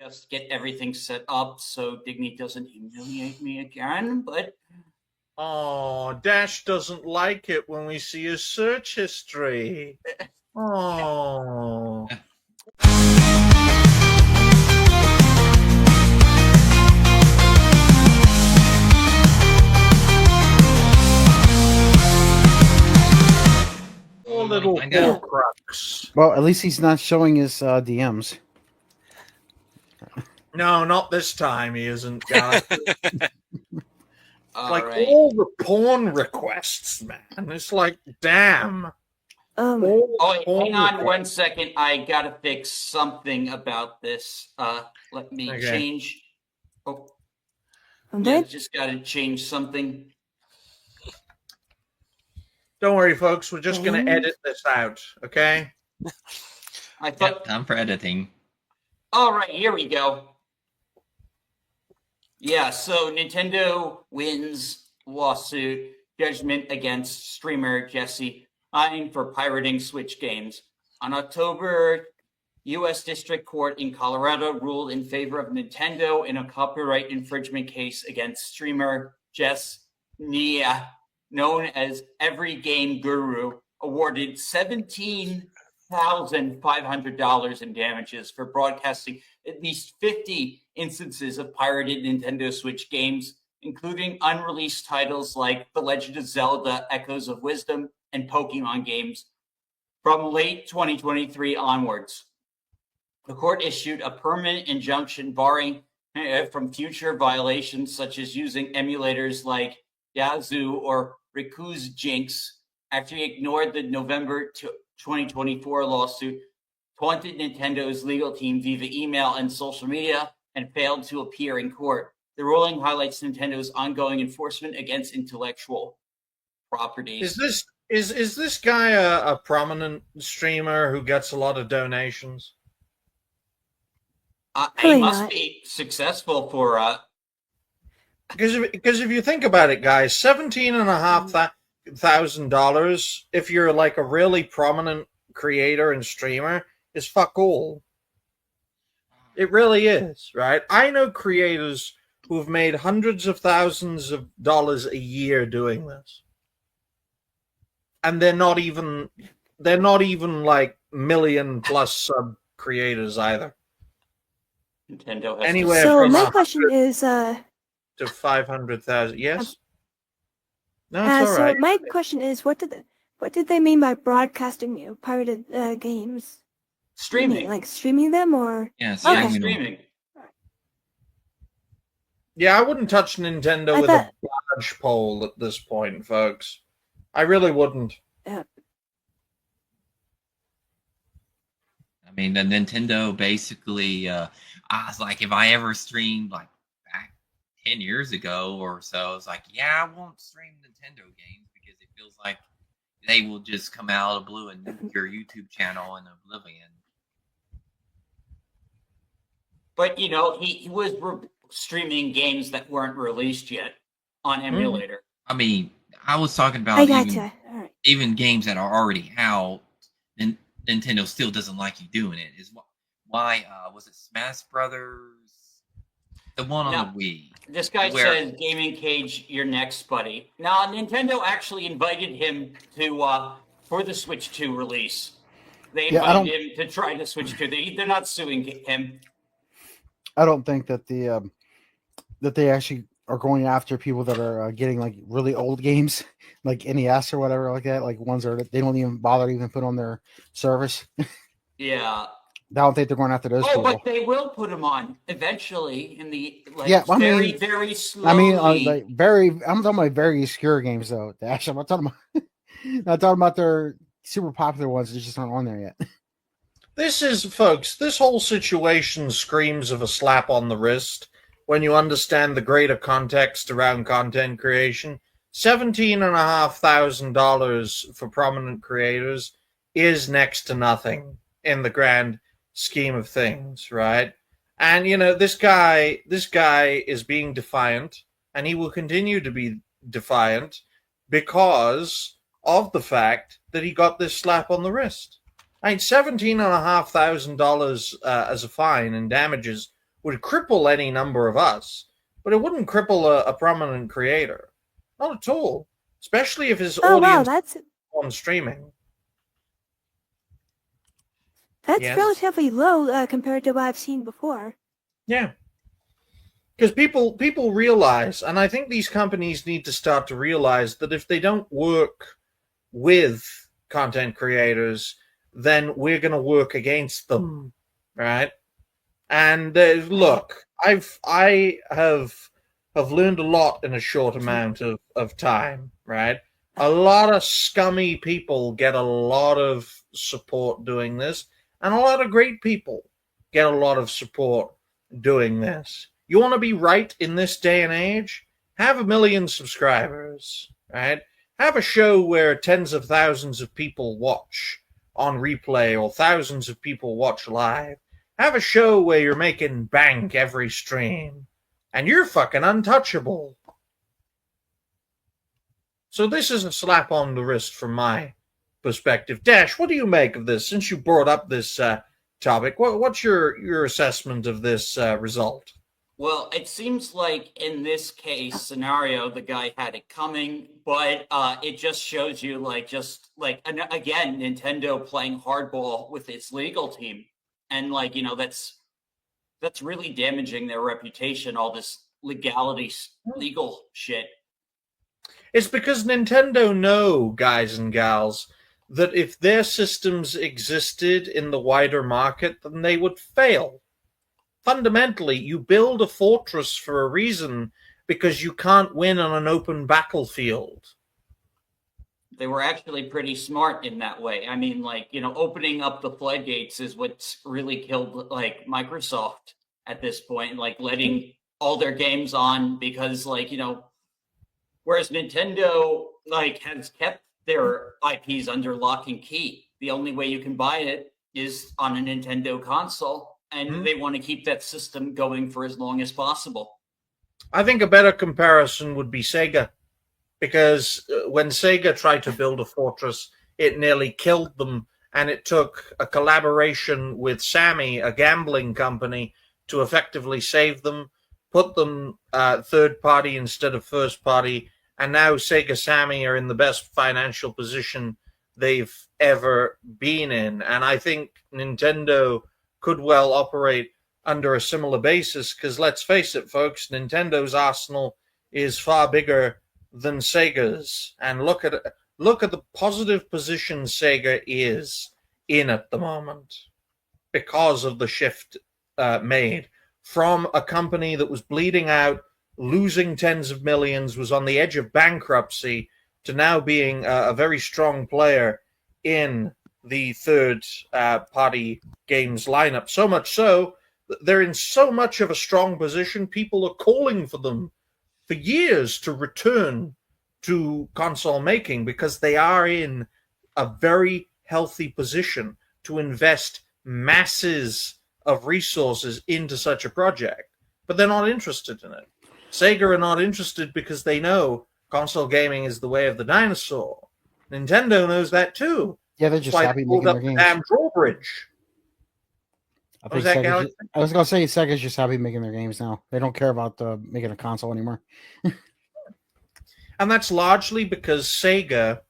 just get everything set up so Digny doesn't humiliate me again, but... Oh, Dash doesn't like it when we see his search history. Oh. Oh, little crux. Well, at least he's not showing his DMs. No, not this time. He isn't, guys. All like right. all the porn requests, man. It's like, damn. Hang on 1 second. I gotta fix something about this. Let me change. Oh, yeah, just gotta change something. Don't worry, folks. We're just gonna edit this out, okay? I thought time for editing. All right, here we go. Yeah, so Nintendo wins lawsuit judgment against streamer Jesse for pirating Switch games. On October, U.S. District Court in Colorado ruled in favor of Nintendo in a copyright infringement case against streamer Jess Nia, known as Every Game Guru, awarded $17,500 in damages for broadcasting at least 50 instances of pirated Nintendo Switch games, including unreleased titles like The Legend of Zelda Echoes of Wisdom and Pokemon games from late 2023 onwards. The court issued a permanent injunction barring from future violations such as using emulators like Yazoo or Riku's Jinx after he ignored the November 2024 lawsuit, taunted Nintendo's legal team via email and social media, and failed to appear in court. The ruling highlights Nintendo's ongoing enforcement against intellectual property. Is this guy a prominent streamer who gets a lot of donations? He must be successful for because if you think about it, guys, $17,500 if you're like a really prominent creator and streamer is fuck all. It really is, right? I know creators who have made hundreds of thousands of dollars a year doing this, and they're not even like million plus sub creators either. Nintendo has anywhere so from my question is to 500,000. Yes. No, it's all so right. my question is, what did they mean by broadcasting pirated games? Streaming, like streaming them, or streaming. Yeah, I wouldn't touch Nintendo with a barge pole at this point, folks. I really wouldn't. Yeah. I mean, the Nintendo basically, I was like, if I ever streamed like back 10 years ago or so, it's like, yeah, I won't stream Nintendo games because it feels like they will just come out of the blue and nuke your YouTube channel in Oblivion. But, you know, he was streaming games that weren't released yet on emulator. I mean, I was talking about even games that are already out, and Nintendo still doesn't like you doing it. Is why was it Smash Brothers? The one on the Wii. This guy says, Gaming Cage, you're next, buddy. Now, Nintendo actually invited him to for the Switch 2 release. They invited him to try the Switch 2. They're not suing him. I don't think that that they actually are going after people that are getting like really old games, like NES or whatever like that, like ones that they don't even bother to even put on their service. Yeah. I don't think they're going after those people. But they will put them on eventually in the very slowly. I mean, I'm talking about very obscure games though. Actually, I'm not talking about their super popular ones that just aren't on there yet. This whole situation screams of a slap on the wrist when you understand the greater context around content creation. $17,500 for prominent creators is next to nothing in the grand scheme of things, right? And, you know, this guy is being defiant, and he will continue to be defiant because of the fact that he got this slap on the wrist. I mean, $17,500 as a fine and damages would cripple any number of us, but it wouldn't cripple a prominent creator. Not at all. Especially if his Oh wow, audience that's is on streaming. Yes. relatively low compared to what I've seen before. Yeah. Because people realize, and I think these companies need to start to realize that if they don't work with content creators, then we're going to work against them, right? And look, I have learned a lot in a short amount of time, right? A lot of scummy people get a lot of support doing this, and a lot of great people get a lot of support doing this. You want to be right in this day and age? Have 1 million subscribers, right? Have a show where tens of thousands of people watch on replay or thousands of people watch live. Have a show where you're making bank every stream, and you're fucking untouchable. So this is a slap on the wrist from my perspective. Dash, what do you make of this? Since you brought up this topic, what's your assessment of this result? Well, it seems like in this case scenario, the guy had it coming, but it just shows you again, Nintendo playing hardball with its legal team. And that's really damaging their reputation, all this legal shit. It's because Nintendo know, guys and gals, that if their systems existed in the wider market, then they would fail. Fundamentally, you build a fortress for a reason, because you can't win on an open battlefield. They were actually pretty smart in that way. I mean, opening up the floodgates is what's really killed Microsoft at this point, letting all their games on, because whereas Nintendo has kept their IPs under lock and key. The only way you can buy it is on a Nintendo console, and they want to keep that system going for as long as possible. I think a better comparison would be Sega, because when Sega tried to build a fortress, it nearly killed them, and it took a collaboration with Sammy, a gambling company, to effectively save them, put them third party instead of first party, and now Sega Sammy are in the best financial position they've ever been in. And I think Nintendo could well operate under a similar basis, because let's face it, folks, Nintendo's arsenal is far bigger than Sega's. And look at the positive position Sega is in at the moment, because of the shift made from a company that was bleeding out, losing tens of millions, was on the edge of bankruptcy, to now being a very strong player in the third party games lineup. So much so, they're in so much of a strong position, people are calling for them for years to return to console making, because they are in a very healthy position to invest masses of resources into such a project. But they're not interested in it. Sega are not interested because they know console gaming is the way of the dinosaur. Nintendo knows that too. Yeah, they're just happy making their games. Damn drawbridge. I was going to say Sega's just happy making their games now. They don't care about making a console anymore. And that's largely because Sega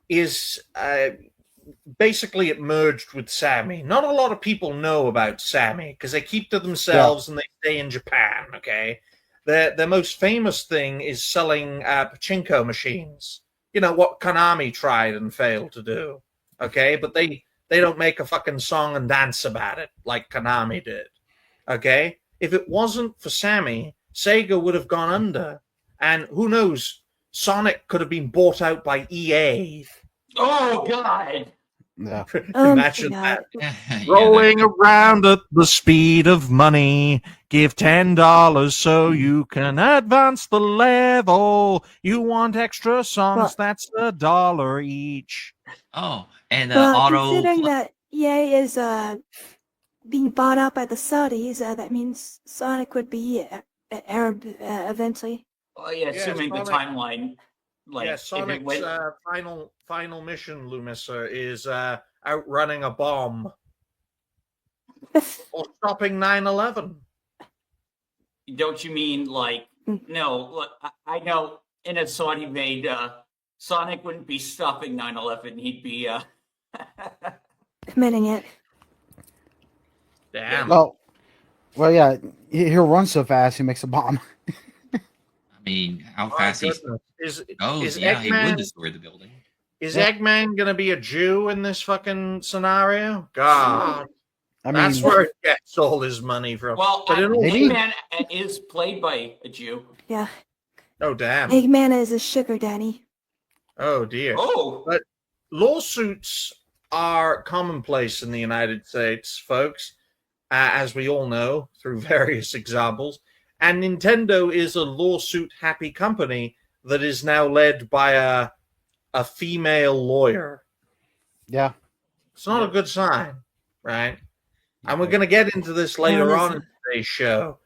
is basically it merged with Sammy. Not a lot of people know about Sammy because they keep to themselves and they stay in Japan, okay? Their most famous thing is selling pachinko machines. You know, what Konami tried and failed to do, okay? But they don't make a fucking song and dance about it like Konami did, okay? If it wasn't for Sammy, Sega would have gone under. And who knows, Sonic could have been bought out by EA. Oh, God! Yeah. Imagine that. Rolling around at the speed of money. Give $10 so you can advance the level. You want extra songs? That's $1 each. Oh, and auto. Considering that EA is being bought out by the Saudis, that means Sonic would be Arab eventually. Oh yeah, assuming the timeline. Sonic's final mission, Lumisa, is outrunning a bomb or stopping 9/11. Don't you mean like no? Look, I know in a song he made, Sonic wouldn't be stopping 9/11. He'd be Committing it. Damn. Well, yeah, he'll run so fast he makes a bomb. I mean, how My fast he goodness. Is goes, yeah, he would Eggman, destroy the building. is Yeah. Eggman gonna be a Jew in this fucking scenario? God, I that's mean, where it gets all his money from. well. But in all Maybe. Eggman is played by a Jew. Yeah. oh damn, Eggman is a sugar daddy. oh dear. Oh, But lawsuits are commonplace in the United States, folks, as we all know through various examples. And Nintendo is a lawsuit-happy company that is now led by a female lawyer. yeah. It's not a good sign, right? And we're going to get into this later on in today's show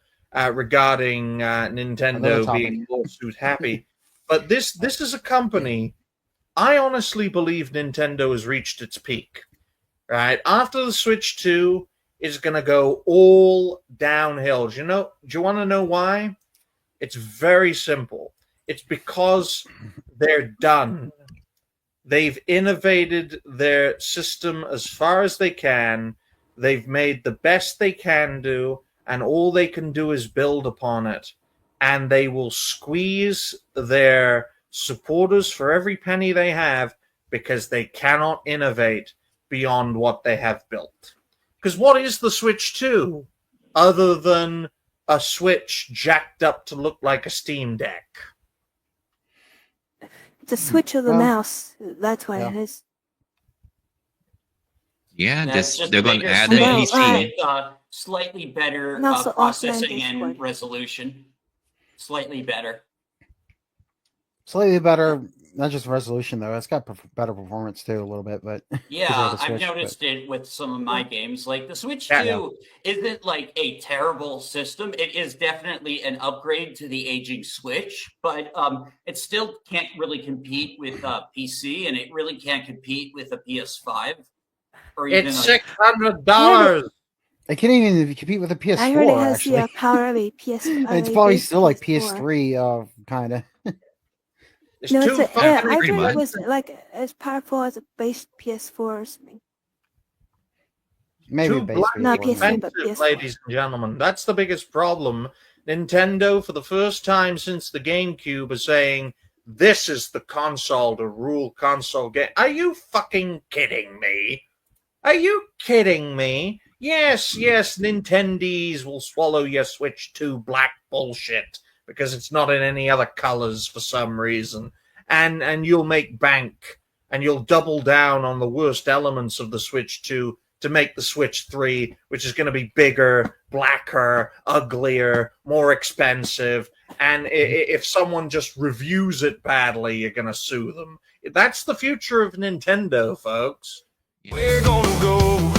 regarding Nintendo Another topic. being lawsuit-happy. But this is a company. I honestly believe Nintendo has reached its peak, right? After the Switch 2 is going to go all downhill. Do you want to know why? It's very simple. It's because they're done. They've innovated their system as far as they can. They've made the best they can do, and all they can do is build upon it. And they will squeeze their supporters for every penny they have because they cannot innovate beyond what they have built. Because what is the Switch 2 other than a Switch jacked up to look like a Steam Deck? It's a switch of the Well, mouse. That's what yeah. it is. Yeah, that's just they're the going to biggest add the thing. PC. Slightly better And also processing offline and Discord. resolution. Slightly better. Slightly better, not just resolution though. It's got better performance too, a little bit, but Yeah, compared to I've Switch, noticed it with some of my games. Like the Switch Yeah, 2 isn't like a terrible system. It is definitely an upgrade to the aging Switch, but it still can't really compete with PC, and it really can't compete with a PS5 or even It's like, $600. I can't even compete with a PS4. I heard it has actually, the power of a PS. it's probably still like PS3, kind of. It's No, too I fucking heard pretty it much. was like as powerful as a base PS4 or something. Maybe too base bloody Not PS4, PS3, maybe. but expensive, PS4. ladies and gentlemen. That's the biggest problem. Nintendo, for the first time since the GameCube, is saying this is the console to rule console game. Are you fucking kidding me? Are you kidding me? Yes, Nintendies will swallow your Switch 2 black bullshit because it's not in any other colors for some reason. And you'll make bank and you'll double down on the worst elements of the Switch 2 to make the Switch 3, which is going to be bigger, blacker, uglier, more expensive. And if someone just reviews it badly, you're going to sue them. That's the future of Nintendo, folks. We're gonna go